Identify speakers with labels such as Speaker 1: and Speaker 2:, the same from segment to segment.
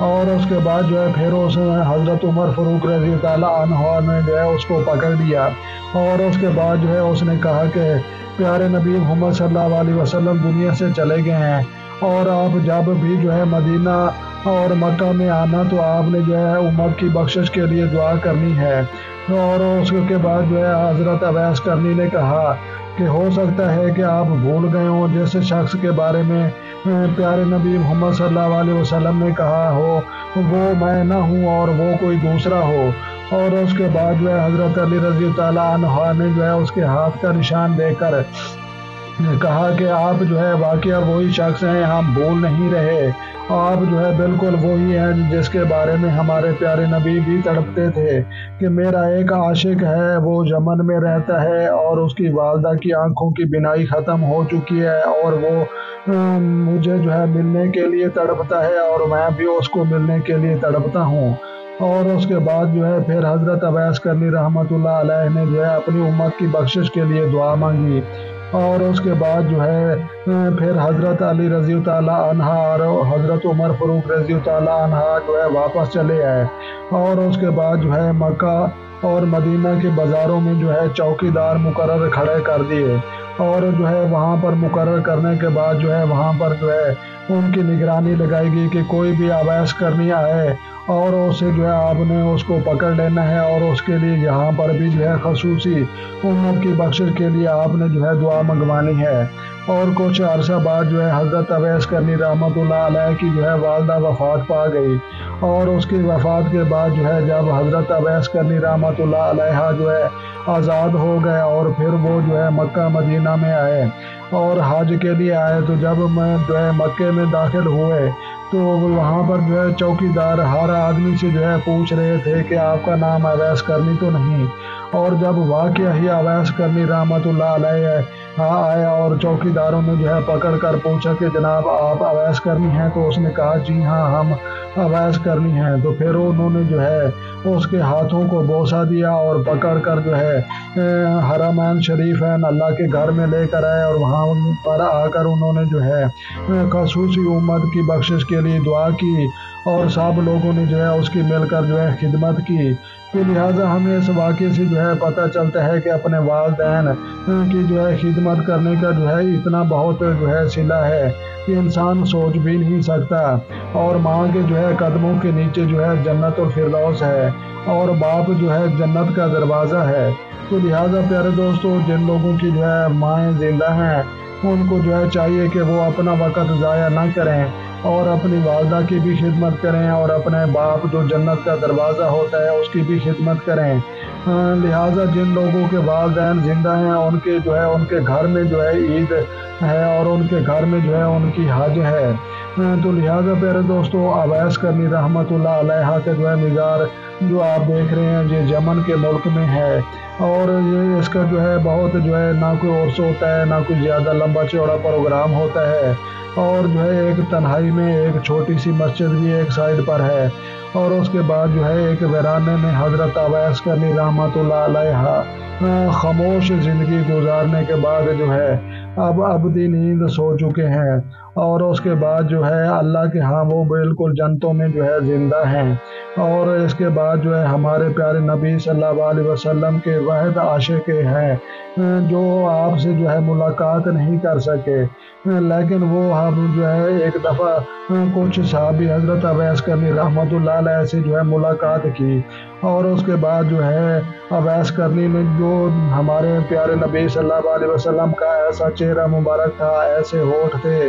Speaker 1: اور اس کے بعد جو ہے پھر اس حضرت عمر فاروق رضی تعالیٰ عنہ نے جو ہے اس کو پکڑ لیا، اور اس کے بعد جو ہے اس نے کہا کہ پیارے نبی محمد صلی اللہ علیہ وسلم دنیا سے چلے گئے ہیں، اور آپ جب بھی جو ہے مدینہ اور مکہ میں آنا تو آپ نے جو ہے امت کی بخشش کے لیے دعا کرنی ہے۔ اور اس کے بعد جو ہے حضرت اویس کرنی نے کہا کہ ہو سکتا ہے کہ آپ بھول گئے ہوں جس شخص کے بارے میں پیارے نبی محمد صلی اللہ علیہ وسلم نے کہا ہو وہ میں نہ ہوں اور وہ کوئی دوسرا ہو۔ اور اس کے بعد جو ہے حضرت علی رضی تعالیٰ عنہ نے جو ہے اس کے ہاتھ کا نشان دے کر کہا کہ آپ جو ہے واقعہ وہی شخص ہیں، ہم بھول نہیں رہے، آپ جو ہے بالکل وہی ہیں جس کے بارے میں ہمارے پیارے نبی بھی تڑپتے تھے کہ میرا ایک عاشق ہے، وہ یمن میں رہتا ہے اور اس کی والدہ کی آنکھوں کی بینائی ختم ہو چکی ہے، اور وہ مجھے جو ہے ملنے کے لیے تڑپتا ہے اور میں بھی اس کو ملنے کے لیے تڑپتا ہوں۔ اور اس کے بعد جو ہے پھر حضرت اویس کرنی رحمۃ اللہ علیہ نے جو ہے اپنی امت کی بخشش کے لیے دعا مانگی، اور اس کے بعد جو ہے پھر حضرت علی رضی تعالیٰ عنہ اور حضرت عمر فاروق رضی تعالیٰ عنہ جو ہے واپس چلے آئے، اور اس کے بعد جو ہے مکہ اور مدینہ کے بازاروں میں جو ہے چوکی دار مقرر کھڑے کر دیے، اور جو ہے وہاں پر مقرر کرنے کے بعد جو ہے وہاں پر جو ہے ان کی نگرانی لگائی گئی کہ کوئی بھی اویس کرنی آئے اور اسے جو ہے آپ نے اس کو پکڑ لینا ہے، اور اس کے لیے یہاں پر بھی جو ہے خصوصی امت کی بخشش کے لیے آپ نے جو ہے دعا منگوانی ہے۔ اور کچھ عرصہ بعد جو ہے حضرت اویس کرنی رحمۃ اللہ علیہ کی جو ہے والدہ وفات پا گئی، اور اس کی وفات کے بعد جو ہے جب حضرت اویس کرنی رحمۃ اللہ علیہ جو ہے آزاد ہو گئے اور پھر وہ جو ہے مکہ مدینہ میں آئے اور حج کے لیے آئے، تو جب میں جو ہے مکے میں داخل ہوئے تو وہاں پر جو ہے چوکی دار ہر آدمی سے جو ہے پوچھ رہے تھے کہ آپ کا نام اویس کرنی تو نہیں، اور جب واقعہ ہی اویس کرنی رحمۃ اللہ علیہ آیا اور چوکی داروں نے جو ہے پکڑ کر پوچھا کہ جناب آپ اویس کرنی ہیں، تو اس نے کہا جی ہاں ہم اویس کرنی ہیں، تو پھر انہوں نے جو ہے اس کے ہاتھوں کو بوسہ دیا اور پکڑ کر جو ہے حرمین شریفین اللہ کے گھر میں لے کر آئے، اور وہاں پر آ کر انہوں نے جو ہے خصوصی امت کی بخشش کے لیے دعا کی، اور سب لوگوں نے جو ہے اس کی مل کر جو ہے خدمت کی۔ تو لہٰذا ہمیں اس واقعے سے جو ہے پتہ چلتا ہے کہ اپنے والدین کی جو ہے خدمت کرنے کا جو ہے اتنا بہت جو ہے صلہ ہے کہ انسان سوچ بھی نہیں سکتا، اور ماں کے جو ہے قدموں کے نیچے جو ہے جنت الفردوس ہے، اور باپ جو ہے جنت کا دروازہ ہے۔ تو لہٰذا پیارے دوستو، جن لوگوں کی جو ہے مائیں زندہ ہیں ان کو جو ہے چاہیے کہ وہ اپنا وقت ضائع نہ کریں اور اپنی والدہ کی بھی خدمت کریں، اور اپنے باپ جو جنت کا دروازہ ہوتا ہے اس کی بھی خدمت کریں۔ لہٰذا جن لوگوں کے والدین زندہ ہیں ان کے جو ہے ان کے گھر میں جو ہے عید ہے اور ان کے گھر میں جو ہے ان کی حج ہے۔ تو لہٰذا پیارے دوستو، اویس کرنی رحمۃ اللہ علیہ کا جو ہے مزار جو آپ دیکھ رہے ہیں یہ یمن کے ملک میں ہے، اور یہ اس کا جو ہے بہت جو ہے نہ کوئی عرس ہوتا ہے نہ کوئی زیادہ لمبا چوڑا پروگرام ہوتا ہے، اور جو ہے ایک تنہائی میں ایک چھوٹی سی مسجد بھی ایک سائڈ پر ہے، اور اس کے بعد جو ہے ایک ویرانے میں حضرت اویس کرنی رحمۃ اللہ علیہ خاموش زندگی گزارنے کے بعد جو ہے اب ابدی نیند سو چکے ہیں، اور اس کے بعد جو ہے اللہ کے ہاں وہ بالکل جنتوں میں جو ہے زندہ ہیں۔ اور اس کے بعد جو ہے ہمارے پیارے نبی صلی اللہ علیہ وسلم کے واحد عاشق ہیں جو آپ سے جو ہے ملاقات نہیں کر سکے، لیکن وہ ہم جو ہے ایک دفعہ کچھ صحابی حضرت اویس کرنی رحمۃ اللہ علیہ سے جو ہے ملاقات کی، اور اس کے بعد جو ہے اویس کرنی نے جو ہمارے پیارے نبی صلی اللہ علیہ وسلم کا ایسا چہرہ مبارک تھا، ایسے ہونٹ تھے،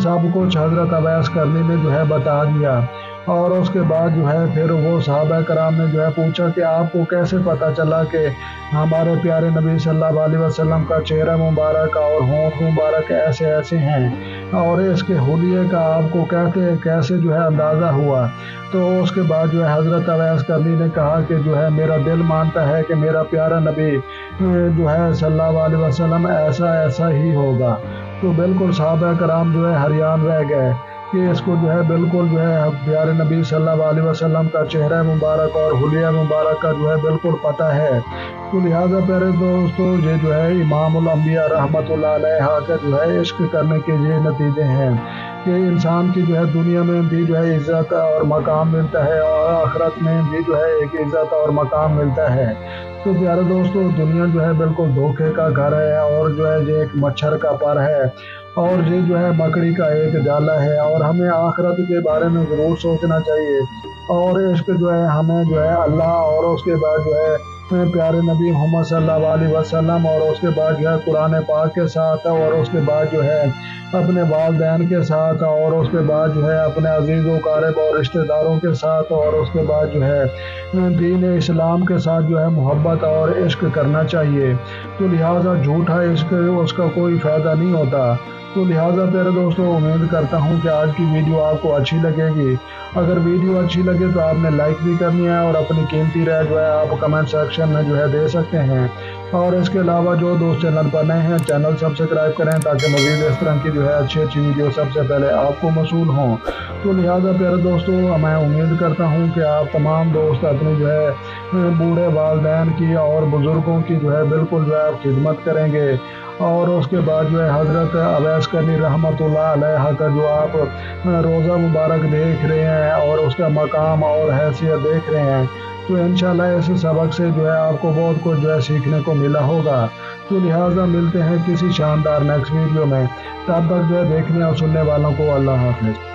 Speaker 1: سب کچھ حضرت اویس کرنی نے جو ہے بتا دیا۔ اور اس کے بعد جو ہے پھر وہ صحابہ کرام نے جو ہے پوچھا کہ آپ کو کیسے پتہ چلا کہ ہمارے پیارے نبی صلی اللہ علیہ وسلم کا چہرہ مبارک اور ہونٹ مبارک ایسے ایسے ہیں، اور اس کے حلیے کا آپ کو کیسے جو ہے اندازہ ہوا؟ تو اس کے بعد جو ہے حضرت اویس کرنی نے کہا کہ جو ہے میرا دل مانتا ہے کہ میرا پیارا نبی جو ہے صلی اللہ علیہ وسلم ایسا ہی ہوگا۔ تو بالکل صحابہ کرام جو ہے حیران رہ گئے کہ اس کو جو ہے بالکل جو ہے پیارے نبی صلی اللہ علیہ وسلم کا چہرہ مبارک اور حلیہ مبارک کا جو ہے بالکل پتہ ہے۔ تو لہٰذا پیارے دوستو، یہ جو ہے امام الانبیاء رحمۃ اللہ علیہ کا جو ہے عشق کرنے کے یہ نتیجے ہیں کہ انسان کی جو ہے دنیا میں بھی جو ہے عزت اور مقام ملتا ہے اور آخرت میں بھی جو ہے ایک عزت اور مقام ملتا ہے۔ تو پیارے دوستو، دنیا جو ہے بالکل دھوکے کا گھر ہے، اور جو ہے یہ ایک مچھر کا پر ہے، اور یہ جو ہے مکڑی کا ایک جالا ہے، اور ہمیں آخرت کے بارے میں ضرور سوچنا چاہیے، اور عشق جو ہے ہمیں جو ہے اللہ اور اس کے بعد جو ہے پیارے نبی محمد صلی اللہ علیہ وسلم، اور اس کے بعد جو ہے قرآن پاک کے ساتھ، اور اس کے بعد جو ہے اپنے والدین کے ساتھ، اور اس کے بعد جو ہے اپنے عزیز و قارب اور رشتہ داروں کے ساتھ، اور اس کے بعد جو ہے دین اسلام کے ساتھ جو ہے محبت اور عشق کرنا چاہیے۔ تو لہٰذا جھوٹا عشق اس کا کوئی فائدہ نہیں ہوتا۔ تو لہٰذا پیارے دوستو، امید کرتا ہوں کہ آج کی ویڈیو آپ کو اچھی لگے گی۔ اگر ویڈیو اچھی لگے تو آپ نے لائک بھی کرنی ہے، اور اپنی قیمتی رائے جو ہے آپ کمنٹ سیکشن میں جو ہے دے سکتے ہیں۔ اور اس کے علاوہ جو دوست چینل پر نئے ہیں، چینل سبسکرائب کریں تاکہ مزید اس طرح کی جو ہے اچھی ویڈیو سب سے پہلے آپ کو موصول ہوں۔ تو لہٰذا پیارے دوستو، میں امید کرتا ہوں کہ آپ تمام دوست اپنے جو ہے بوڑھے والدین کی اور بزرگوں کی جو ہے بالکل جو ہے آپ خدمت کریں گے، اور اس کے بعد جو ہے حضرت اویس کرنی رحمۃ اللہ علیہ کا جو آپ روزہ مبارک دیکھ رہے ہیں اور اس کا مقام اور حیثیت دیکھ رہے ہیں، تو انشاءاللہ اس سبق سے جو ہے آپ کو بہت کچھ جو ہے سیکھنے کو ملا ہوگا۔ تو لہٰذا ملتے ہیں کسی شاندار نیکسٹ ویڈیو میں، تب تک جو ہے دیکھنے اور سننے والوں کو اللہ حافظ۔